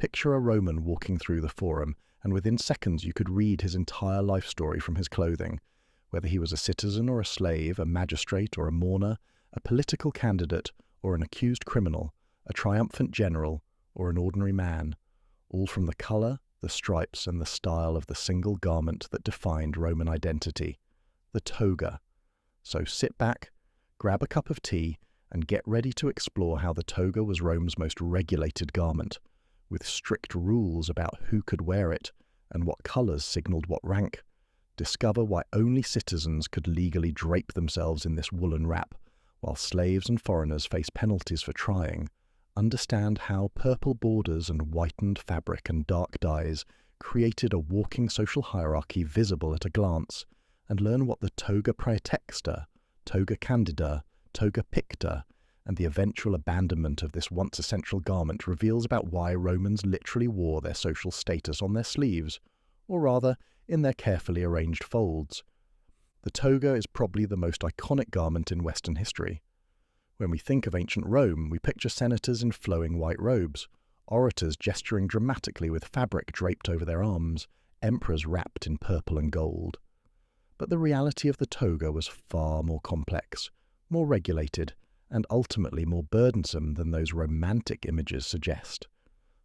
Picture a Roman walking through the Forum, and within seconds you could read his entire life story from his clothing, whether he was a citizen or a slave, a magistrate or a mourner, a political candidate or an accused criminal, a triumphant general or an ordinary man, all from the colour, the stripes and the style of the single garment that defined Roman identity, the toga. So sit back, grab a cup of tea, and get ready to explore how the toga was Rome's most regulated garment, with strict rules about who could wear it and what colours signalled what rank. Discover why only citizens could legally drape themselves in this woolen wrap, while slaves and foreigners face penalties for trying. Understand how purple borders and whitened fabric and dark dyes created a walking social hierarchy visible at a glance, and learn what the toga praetexta, toga candida, toga picta, and the eventual abandonment of this once essential garment reveals about why Romans literally wore their social status on their sleeves, or rather, in their carefully arranged folds. The toga is probably the most iconic garment in Western history. When we think of ancient Rome, we picture senators in flowing white robes, orators gesturing dramatically with fabric draped over their arms, emperors wrapped in purple and gold. But the reality of the toga was far more complex, more regulated, and ultimately more burdensome than those romantic images suggest.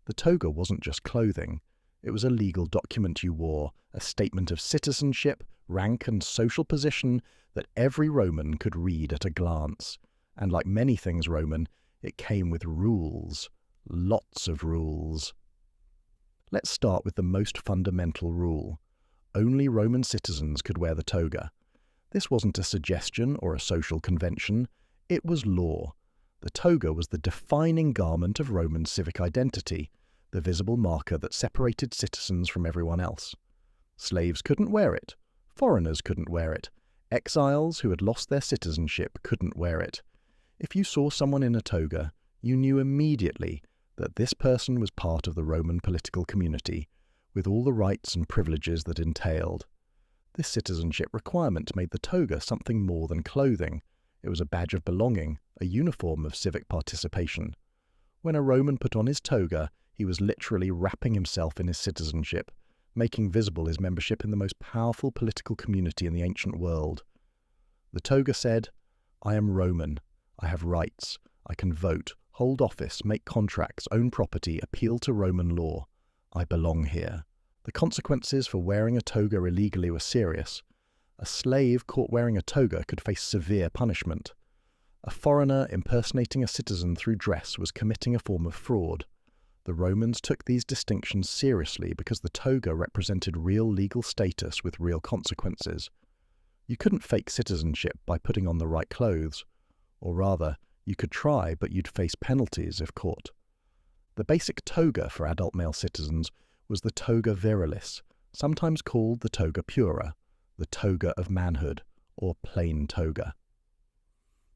The toga wasn't just clothing. It was a legal document you wore, a statement of citizenship, rank and social position that every Roman could read at a glance. And like many things Roman, it came with rules. Lots of rules. Let's start with the most fundamental rule. Only Roman citizens could wear the toga. This wasn't a suggestion or a social convention. It was law. The toga was the defining garment of Roman civic identity, the visible marker that separated citizens from everyone else. Slaves couldn't wear it. Foreigners couldn't wear it. Exiles who had lost their citizenship couldn't wear it. If you saw someone in a toga, you knew immediately that this person was part of the Roman political community, with all the rights and privileges that entailed. This citizenship requirement made the toga something more than clothing. It was a badge of belonging, a uniform of civic participation. When a Roman put on his toga, he was literally wrapping himself in his citizenship, making visible his membership in the most powerful political community in the ancient world. The toga said, "I am Roman. I have rights. I can vote, hold office, make contracts, own property, appeal to Roman law. I belong here." The consequences for wearing a toga illegally were serious. A slave caught wearing a toga could face severe punishment. A foreigner impersonating a citizen through dress was committing a form of fraud. The Romans took these distinctions seriously because the toga represented real legal status with real consequences. You couldn't fake citizenship by putting on the right clothes. Or rather, you could try, but you'd face penalties if caught. The basic toga for adult male citizens was the toga virilis, sometimes called the toga pura, the toga of manhood, or plain toga.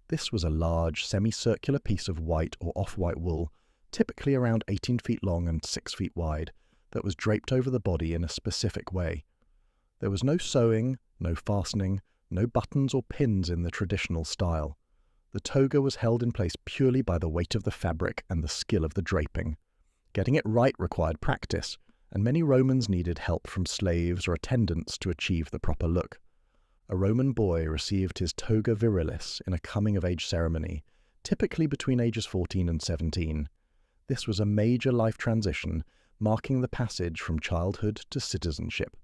This was a large, semicircular piece of white or off-white wool, typically around 18 feet long and 6 feet wide, that was draped over the body in a specific way. There was no sewing, no fastening, no buttons or pins in the traditional style. The toga was held in place purely by the weight of the fabric and the skill of the draping. Getting it right required practice, and many Romans needed help from slaves or attendants to achieve the proper look. A Roman boy received his toga virilis in a coming-of-age ceremony, typically between ages 14 and 17. This was a major life transition, marking the passage from childhood to citizenship.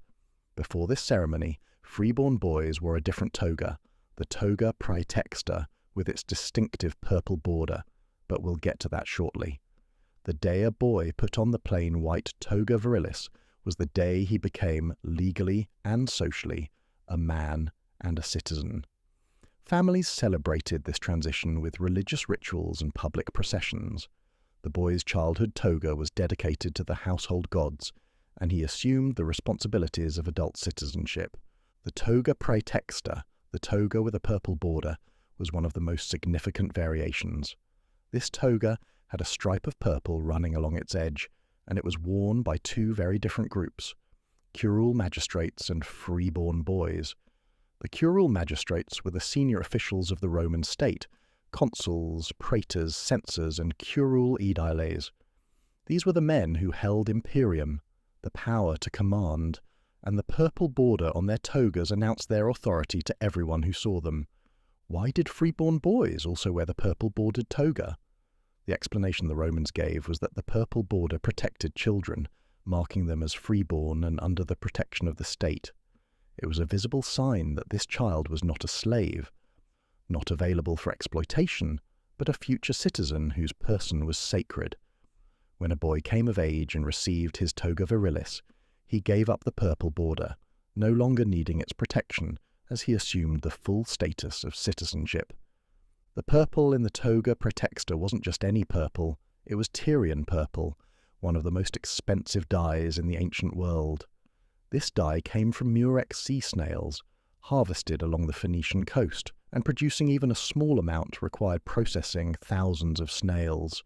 Before this ceremony, freeborn boys wore a different toga, the toga praetexta, with its distinctive purple border, but we'll get to that shortly. The day a boy put on the plain white toga virilis was the day he became, legally and socially, a man and a citizen. Families celebrated this transition with religious rituals and public processions. The boy's childhood toga was dedicated to the household gods, and he assumed the responsibilities of adult citizenship. The toga praetexta, the toga with a purple border, was one of the most significant variations. This toga had a stripe of purple running along its edge, and it was worn by two very different groups, curule magistrates and freeborn boys. The curule magistrates were the senior officials of the Roman state, consuls, praetors, censors, and curule aediles. These were the men who held imperium, the power to command, and the purple border on their togas announced their authority to everyone who saw them. Why did freeborn boys also wear the purple-bordered toga? The explanation the Romans gave was that the purple border protected children, marking them as freeborn and under the protection of the state. It was a visible sign that this child was not a slave, not available for exploitation, but a future citizen whose person was sacred. When a boy came of age and received his toga virilis, he gave up the purple border, no longer needing its protection, as he assumed the full status of citizenship. The purple in the toga praetexta wasn't just any purple, it was Tyrian purple, one of the most expensive dyes in the ancient world. This dye came from murex sea snails, harvested along the Phoenician coast, and producing even a small amount required processing thousands of snails.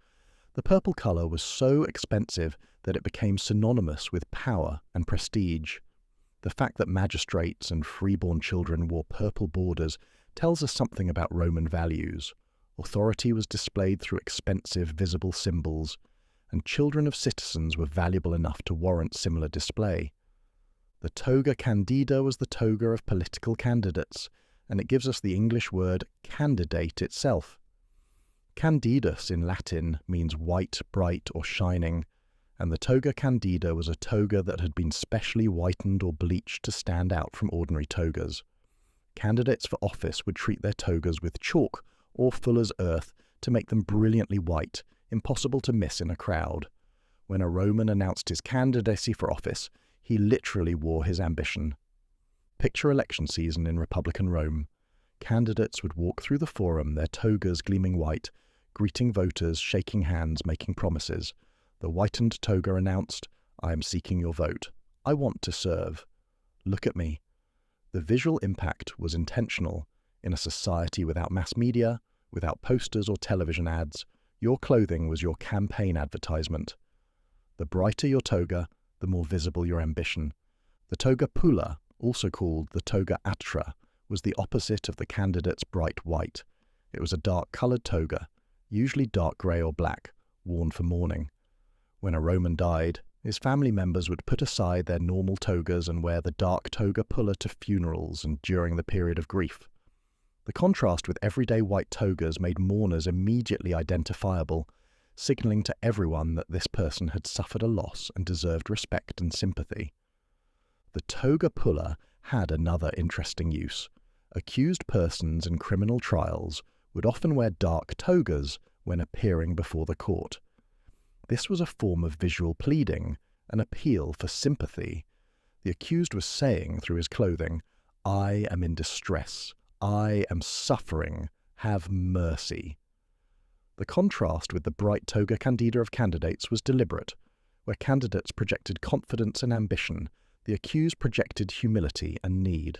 The purple colour was so expensive that it became synonymous with power and prestige. The fact that magistrates and freeborn children wore purple borders tells us something about Roman values. Authority was displayed through expensive, visible symbols, and children of citizens were valuable enough to warrant similar display. The toga candida was the toga of political candidates, and it gives us the English word candidate itself. Candidus in Latin means white, bright, or shining, and the toga candida was a toga that had been specially whitened or bleached to stand out from ordinary togas. Candidates for office would treat their togas with chalk or fuller's earth to make them brilliantly white, impossible to miss in a crowd. When a Roman announced his candidacy for office, he literally wore his ambition. Picture election season in Republican Rome. Candidates would walk through the forum, their togas gleaming white, greeting voters, shaking hands, making promises. The whitened toga announced, "I am seeking your vote. I want to serve. Look at me." The visual impact was intentional. In a society without mass media, without posters or television ads, your clothing was your campaign advertisement. The brighter your toga, the more visible your ambition. The toga pulla, also called the toga atra, was the opposite of the candidate's bright white. It was a dark-coloured toga, usually dark grey or black, worn for mourning. When a Roman died, his family members would put aside their normal togas and wear the dark toga pulla to funerals and during the period of grief. The contrast with everyday white togas made mourners immediately identifiable, signalling to everyone that this person had suffered a loss and deserved respect and sympathy. The toga pulla had another interesting use. Accused persons in criminal trials would often wear dark togas when appearing before the court. This was a form of visual pleading, an appeal for sympathy. The accused was saying through his clothing, "I am in distress. I am suffering. Have mercy." The contrast with the bright toga candida of candidates was deliberate. Where candidates projected confidence and ambition, the accused projected humility and need.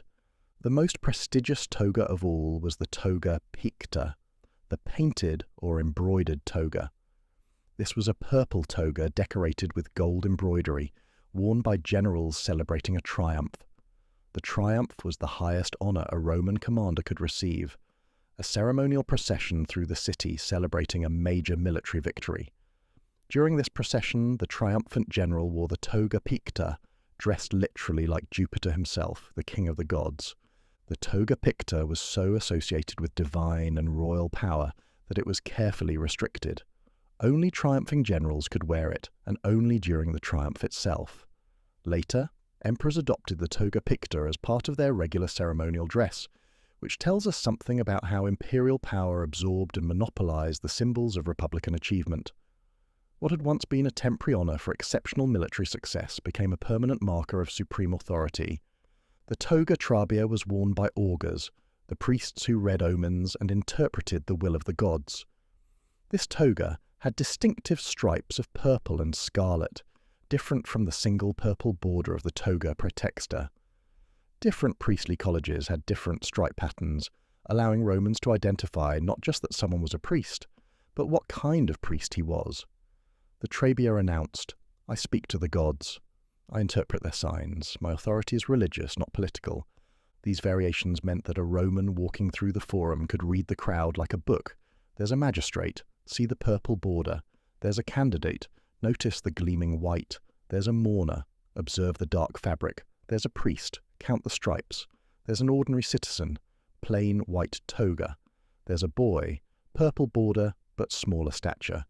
The most prestigious toga of all was the toga picta, the painted or embroidered toga. This was a purple toga decorated with gold embroidery, worn by generals celebrating a triumph. The triumph was the highest honour a Roman commander could receive, a ceremonial procession through the city celebrating a major military victory. During this procession, the triumphant general wore the toga picta, dressed literally like Jupiter himself, the king of the gods. The toga picta was so associated with divine and royal power that it was carefully restricted. Only triumphing generals could wear it, and only during the triumph itself. Later, emperors adopted the toga picta as part of their regular ceremonial dress, which tells us something about how imperial power absorbed and monopolized the symbols of republican achievement. What had once been a temporary honor for exceptional military success became a permanent marker of supreme authority. The toga trabea was worn by augurs, the priests who read omens and interpreted the will of the gods. This toga had distinctive stripes of purple and scarlet, different from the single purple border of the toga praetexta. Different priestly colleges had different stripe patterns, allowing Romans to identify not just that someone was a priest, but what kind of priest he was. The trabea announced, "I speak to the gods. I interpret their signs. My authority is religious, not political." These variations meant that a Roman walking through the forum could read the crowd like a book. There's a magistrate. See the purple border. There's a candidate. Notice the gleaming white. There's a mourner. Observe the dark fabric. There's a priest. Count the stripes. There's an ordinary citizen. Plain white toga. There's a boy. Purple border, but smaller stature.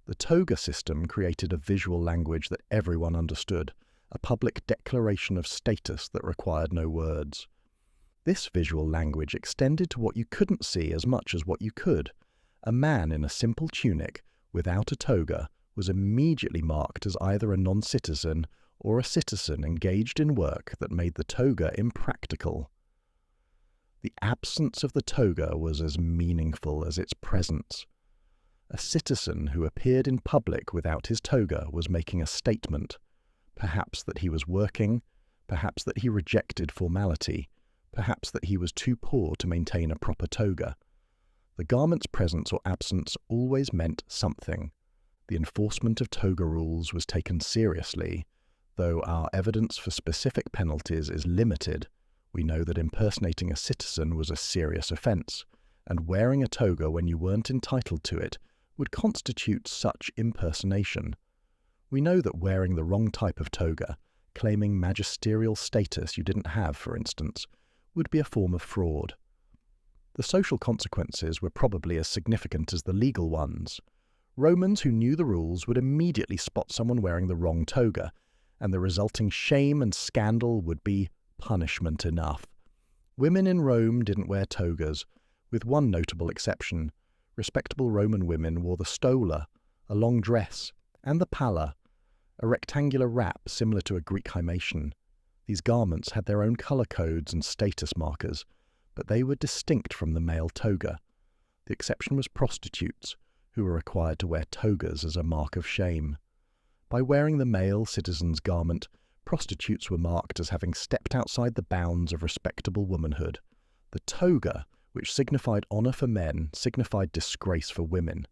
The toga system created a visual language that everyone understood, a public declaration of status that required no words. This visual language extended to what you couldn't see as much as what you could. A man in a simple tunic, without a toga, was immediately marked as either a non-citizen or a citizen engaged in work that made the toga impractical. The absence of the toga was as meaningful as its presence. A citizen who appeared in public without his toga was making a statement, perhaps that he was working, perhaps that he rejected formality, perhaps that he was too poor to maintain a proper toga. The garment's presence or absence always meant something. The enforcement of toga rules was taken seriously. Though our evidence for specific penalties is limited, we know that impersonating a citizen was a serious offence, and wearing a toga when you weren't entitled to it would constitute such impersonation. We know that wearing the wrong type of toga, claiming magisterial status you didn't have, for instance, would be a form of fraud. The social consequences were probably as significant as the legal ones. Romans who knew the rules would immediately spot someone wearing the wrong toga, and the resulting shame and scandal would be punishment enough. Women in Rome didn't wear togas, with one notable exception. Respectable Roman women wore the stola, a long dress, and the palla, a rectangular wrap similar to a Greek himation. These garments had their own colour codes and status markers, but they were distinct from the male toga. The exception was prostitutes, who were required to wear togas as a mark of shame. By wearing the male citizen's garment, prostitutes were marked as having stepped outside the bounds of respectable womanhood. The toga, which signified honour for men, signified disgrace for women.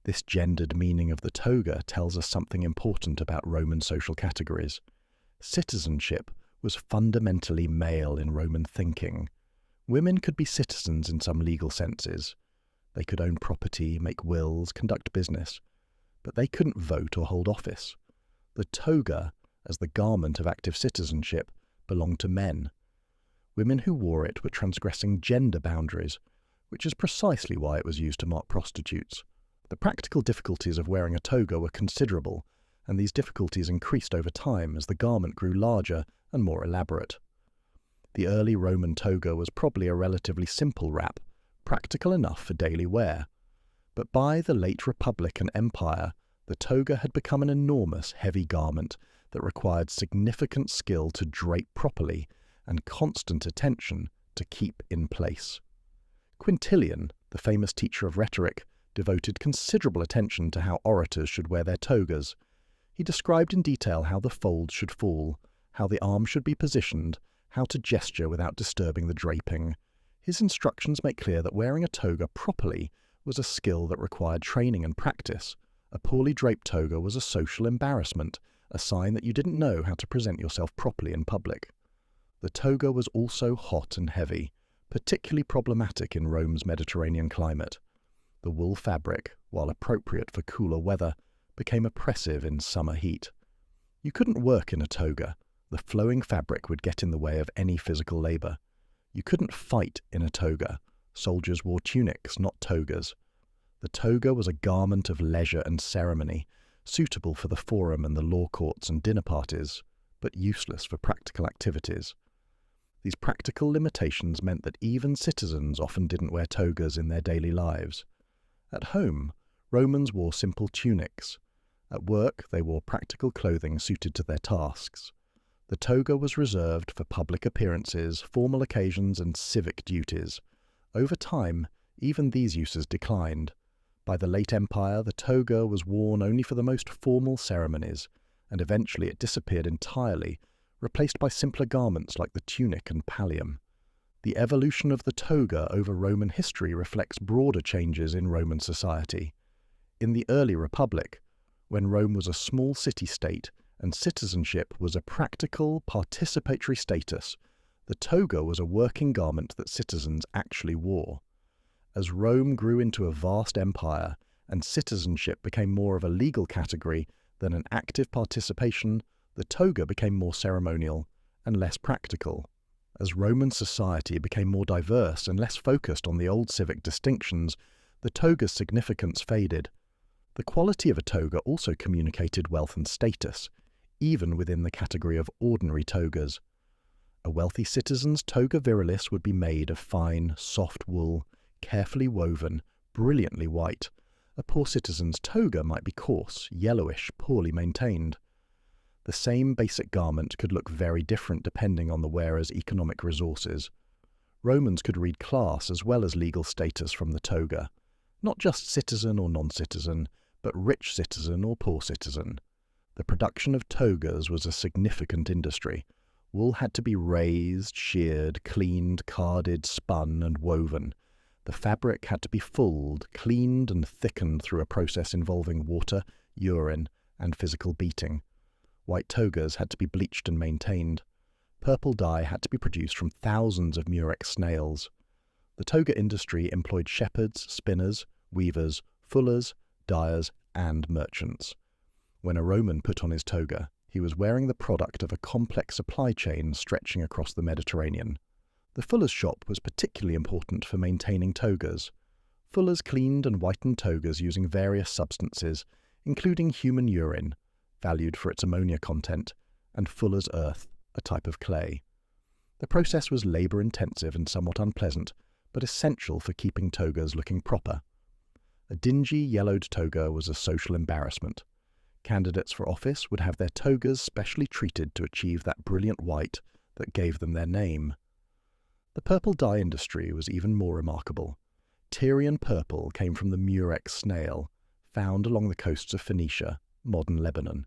This gendered meaning of the toga tells us something important about Roman social categories. Citizenship was fundamentally male in Roman thinking. Women could be citizens in some legal senses. They could own property, make wills, conduct business, but they couldn't vote or hold office. The toga, as the garment of active citizenship, belonged to men. Women who wore it were transgressing gender boundaries, which is precisely why it was used to mark prostitutes. The practical difficulties of wearing a toga were considerable, and these difficulties increased over time as the garment grew larger and more elaborate. The early Roman toga was probably a relatively simple wrap, practical enough for daily wear. But by the late Republic and Empire, the toga had become an enormous, heavy garment that required significant skill to drape properly and constant attention to keep in place. Quintilian, the famous teacher of rhetoric, devoted considerable attention to how orators should wear their togas. He described in detail how the folds should fall, how the arm should be positioned, how to gesture without disturbing the draping. His instructions make clear that wearing a toga properly was a skill that required training and practice. A poorly draped toga was a social embarrassment, a sign that you didn't know how to present yourself properly in public. The toga was also hot and heavy, particularly problematic in Rome's Mediterranean climate. The wool fabric, while appropriate for cooler weather, became oppressive in summer heat. You couldn't work in a toga. The flowing fabric would get in the way of any physical labour. You couldn't fight in a toga. Soldiers wore tunics, not togas. The toga was a garment of leisure and ceremony, suitable for the forum and the law courts and dinner parties, but useless for practical activities. These practical limitations meant that even citizens often didn't wear togas in their daily lives. At home, Romans wore simple tunics. At work, they wore practical clothing suited to their tasks. The toga was reserved for public appearances, formal occasions, and civic duties. Over time, even these uses declined. By the late Empire, the toga was worn only for the most formal ceremonies, and eventually it disappeared entirely, replaced by simpler garments like the tunic and pallium. The evolution of the toga over Roman history reflects broader changes in Roman society. In the early Republic, when Rome was a small city-state and citizenship was a practical, participatory status, the toga was a working garment that citizens actually wore. As Rome grew into a vast empire and citizenship became more of a legal category, than an active participation, the toga became more ceremonial and less practical. As Roman society became more diverse and less focused on the old civic distinctions, the toga's significance faded. The quality of a toga also communicated wealth and status, even within the category of ordinary togas. A wealthy citizen's toga virilis would be made of fine, soft wool, carefully woven, brilliantly white. A poor citizen's toga might be coarse, yellowish, poorly maintained. The same basic garment could look very different depending on the wearer's economic resources. Romans could read class as well as legal status from the toga, not just citizen or non-citizen, but rich citizen or poor citizen. The production of togas was a significant industry. Wool had to be raised, sheared, cleaned, carded, spun, and woven. The fabric had to be fulled, cleaned, and thickened through a process involving water, urine, and physical beating. White togas had to be bleached and maintained. Purple dye had to be produced from thousands of murex snails. The toga industry employed shepherds, spinners, weavers, fullers, dyers, and merchants. When a Roman put on his toga, he was wearing the product of a complex supply chain stretching across the Mediterranean. The fuller's shop was particularly important for maintaining togas. Fullers cleaned and whitened togas using various substances, including human urine, valued for its ammonia content, and fuller's earth, a type of clay. The process was labour-intensive and somewhat unpleasant, but essential for keeping togas looking proper. A dingy, yellowed toga was a social embarrassment. Candidates for office would have their togas specially treated to achieve that brilliant white that gave them their name. The purple dye industry was even more remarkable. Tyrian purple came from the murex snail, found along the coasts of Phoenicia, modern Lebanon.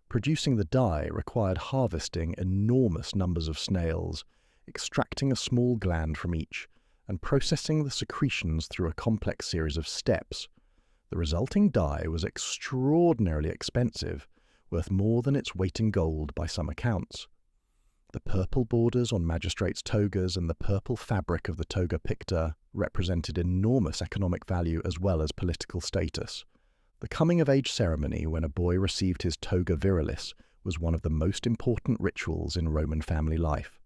Producing the dye required harvesting enormous numbers of snails, extracting a small gland from each, and processing the secretions through a complex series of steps. The resulting dye was extraordinarily expensive, worth more than its weight in gold by some accounts. The purple borders on magistrates' togas and the purple fabric of the toga picta represented enormous economic value as well as political status. The coming-of-age ceremony when a boy received his toga virilis was one of the most important rituals in Roman family life.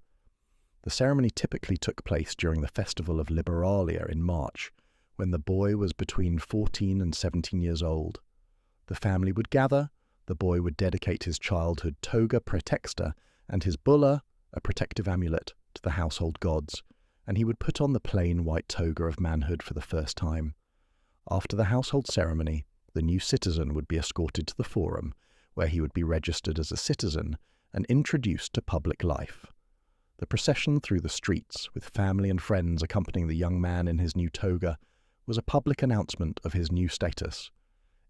The ceremony typically took place during the festival of Liberalia in March, when the boy was between 14 and 17 years old. The family would gather, the boy would dedicate his childhood toga praetexta and his bulla, a protective amulet, to the household gods, and he would put on the plain white toga of manhood for the first time. After the household ceremony, the new citizen would be escorted to the forum, where he would be registered as a citizen and introduced to public life. The procession through the streets, with family and friends accompanying the young man in his new toga, was a public announcement of his new status.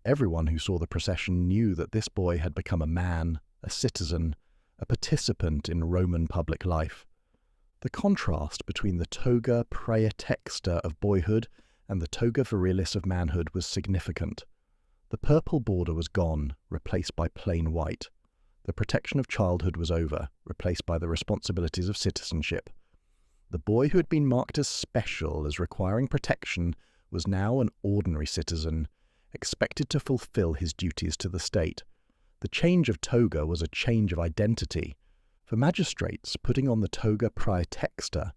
Everyone who saw the procession knew that this boy had become a man, a citizen, a participant in Roman public life. The contrast between the toga praetexta of boyhood and the toga virilis of manhood was significant. The purple border was gone, replaced by plain white. The protection of childhood was over, replaced by the responsibilities of citizenship. The boy who had been marked as special, as requiring protection, was now an ordinary citizen, expected to fulfill his duties to the state. The change of toga was a change of identity. For magistrates, putting on the toga praetexta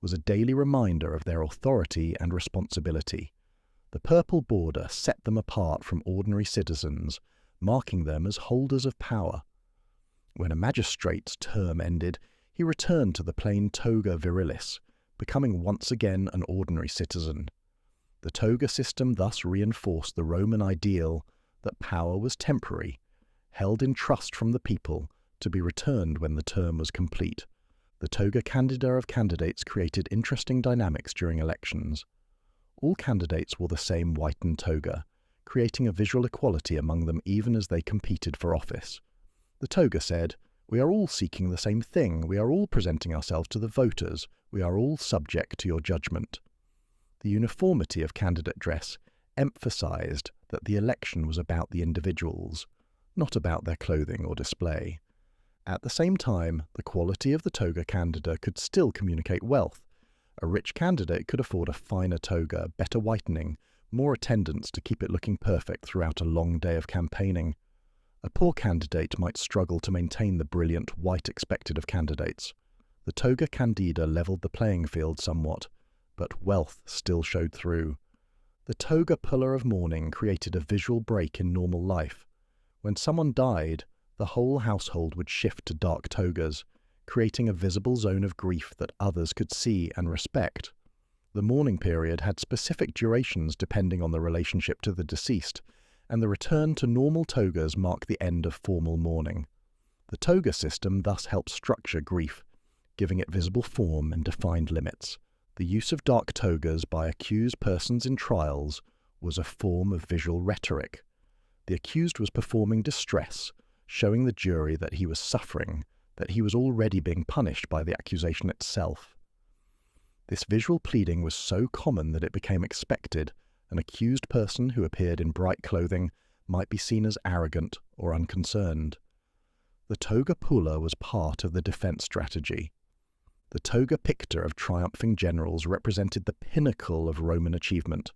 was a daily reminder of their authority and responsibility. The purple border set them apart from ordinary citizens, marking them as holders of power. When a magistrate's term ended, he returned to the plain toga virilis, becoming once again an ordinary citizen. The toga system thus reinforced the Roman ideal that power was temporary, held in trust from the people, to be returned when the term was complete. The toga candida of candidates created interesting dynamics during elections. All candidates wore the same whitened toga, creating a visual equality among them even as they competed for office. The toga said, "We are all seeking the same thing, we are all presenting ourselves to the voters, we are all subject to your judgment." The uniformity of candidate dress emphasized that the election was about the individuals, not about their clothing or display. At the same time, the quality of the toga candida could still communicate wealth. A rich candidate could afford a finer toga, better whitening, more attendants to keep it looking perfect throughout a long day of campaigning. A poor candidate might struggle to maintain the brilliant white expected of candidates. The toga candida levelled the playing field somewhat, but wealth still showed through. The toga pulla of mourning created a visual break in normal life. When someone died, the whole household would shift to dark togas, creating a visible zone of grief that others could see and respect. The mourning period had specific durations depending on the relationship to the deceased, and the return to normal togas marked the end of formal mourning. The toga system thus helped structure grief, giving it visible form and defined limits. The use of dark togas by accused persons in trials was a form of visual rhetoric. The accused was performing distress, showing the jury that he was suffering, that he was already being punished by the accusation itself. This visual pleading was so common that it became expected. An accused person who appeared in bright clothing might be seen as arrogant or unconcerned. The toga pulla was part of the defense strategy. The toga picta of triumphing generals represented the pinnacle of Roman achievement.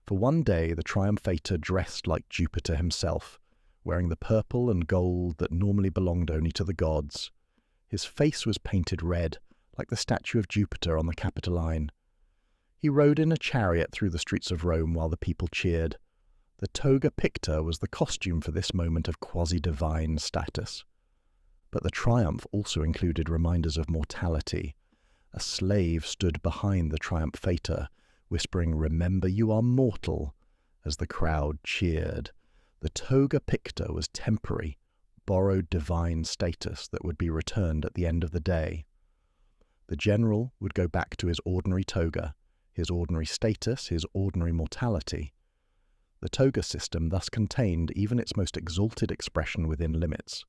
For one day the triumphator dressed like Jupiter himself, wearing the purple and gold that normally belonged only to the gods. His face was painted red, like the statue of Jupiter on the Capitoline. He rode in a chariot through the streets of Rome while the people cheered. The toga picta was the costume for this moment of quasi-divine status. But the triumph also included reminders of mortality. A slave stood behind the triumphator, whispering, "Remember you are mortal," as the crowd cheered. The toga picta was temporary, borrowed divine status that would be returned at the end of the day. The general would go back to his ordinary toga, his ordinary status, his ordinary mortality. The toga system thus contained even its most exalted expression within limits.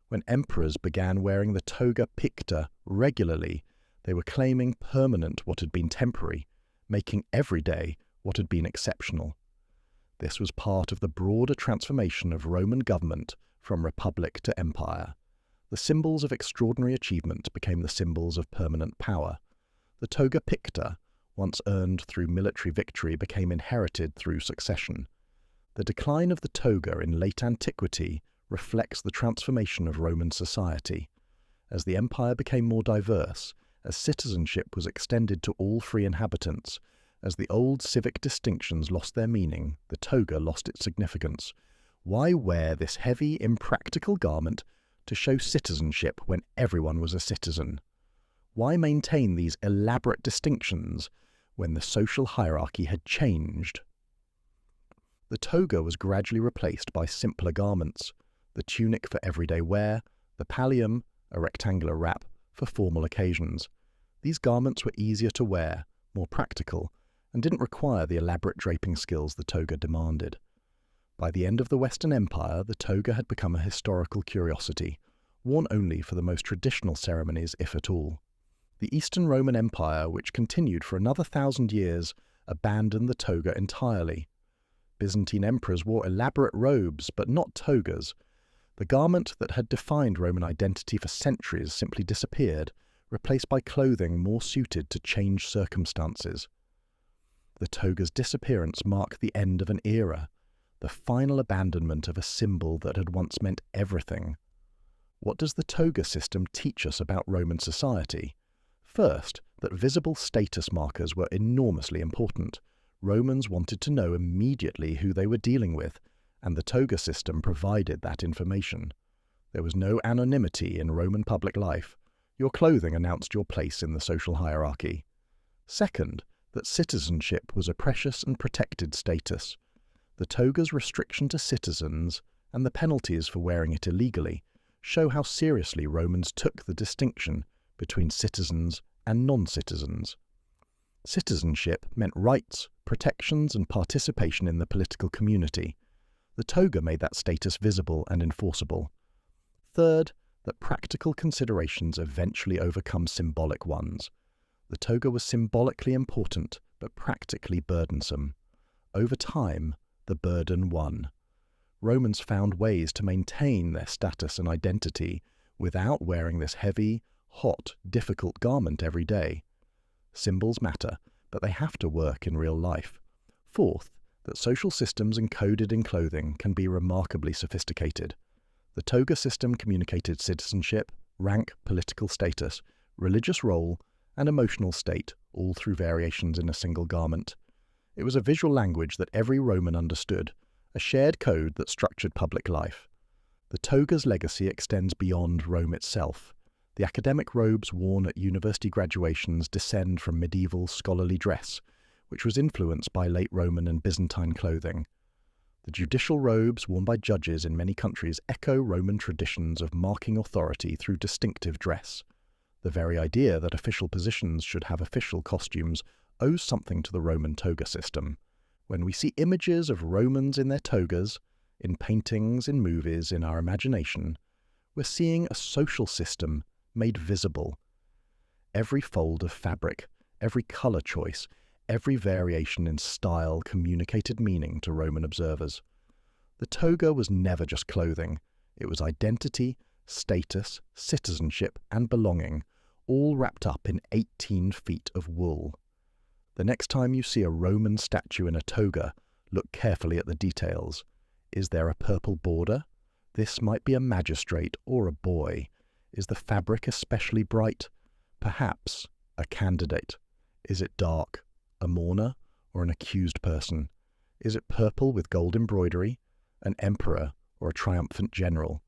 When emperors began wearing the toga picta regularly, they were claiming permanent what had been temporary, making every day what had been exceptional. This was part of the broader transformation of Roman government from republic to empire. The symbols of extraordinary achievement became the symbols of permanent power. The toga picta, once earned through military victory, became inherited through succession. The decline of the toga in late antiquity reflects the transformation of Roman society. As the empire became more diverse, as citizenship was extended to all free inhabitants, as the old civic distinctions lost their meaning, the toga lost its significance. Why wear this heavy, impractical garment to show citizenship when everyone was a citizen? Why maintain these elaborate distinctions when the social hierarchy had changed? The toga was gradually replaced by simpler garments, the tunic for everyday wear, the pallium, a rectangular wrap, for formal occasions. These garments were easier to wear, more practical, and didn't require the elaborate draping skills the toga demanded. By the end of the Western Empire, the toga had become a historical curiosity, worn only for the most traditional ceremonies, if at all. The Eastern Roman Empire, which continued for another 1,000 years, abandoned the toga entirely. Byzantine emperors wore elaborate robes, but not togas. The garment that had defined Roman identity for centuries simply disappeared, replaced by clothing more suited to changed circumstances. The toga's disappearance marked the end of an era, the final abandonment of a symbol that had once meant everything. What does the toga system teach us about Roman society? First, that visible status markers were enormously important. Romans wanted to know immediately who they were dealing with, and the toga system provided that information. There was no anonymity in Roman public life. Your clothing announced your place in the social hierarchy. Second, that citizenship was a precious and protected status. The toga's restriction to citizens, and the penalties for wearing it illegally, show how seriously Romans took the distinction between citizens and non-citizens. Citizenship meant rights, protections, and participation in the political community. The toga made that status visible and enforceable. Third, that practical considerations eventually overcome symbolic ones. The toga was symbolically important, but practically burdensome. Over time, the burden won. Romans found ways to maintain their status and identity without wearing this heavy, hot, difficult garment every day. Symbols matter, but they have to work in real life. Fourth, that social systems encoded in clothing can be remarkably sophisticated. The toga system communicated citizenship, rank, political status, religious role, and emotional state, all through variations in a single garment. It was a visual language that every Roman understood, a shared code that structured public life. The toga's legacy extends beyond Rome itself. The academic robes worn at university graduations descend from medieval scholarly dress, which was influenced by late Roman and Byzantine clothing. The judicial robes worn by judges in many countries echo Roman traditions of marking authority through distinctive dress. The very idea that official positions should have official costumes owes something to the Roman toga system. When we see images of Romans in their togas, in paintings, in movies, in our imagination, we're seeing a social system made visible. Every fold of fabric, every colour choice, every variation in style communicated meaning to Roman observers. The toga was never just clothing. It was identity, status, citizenship, and belonging, all wrapped up in 18 feet of wool. The next time you see a Roman statue in a toga, look carefully at the details. Is there a purple border? This might be a magistrate or a boy. Is the fabric especially bright? Perhaps a candidate. Is it dark? A mourner or an accused person? Is it purple with gold embroidery? An emperor or a triumphant general?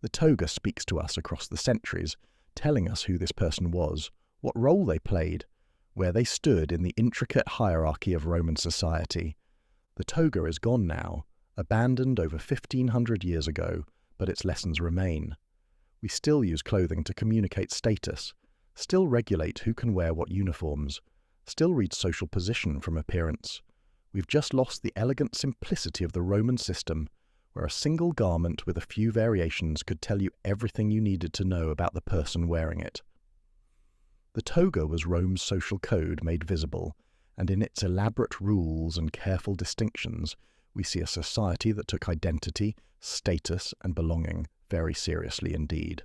The toga speaks to us across the centuries, telling us who this person was, what role they played, where they stood in the intricate hierarchy of Roman society. The toga is gone now, abandoned over 1,500 years ago, but its lessons remain. We still use clothing to communicate status, still regulate who can wear what uniforms, still read social position from appearance. We've just lost the elegant simplicity of the Roman system, where a single garment with a few variations could tell you everything you needed to know about the person wearing it. The toga was Rome's social code made visible, and in its elaborate rules and careful distinctions, we see a society that took identity, status, and belonging very seriously indeed.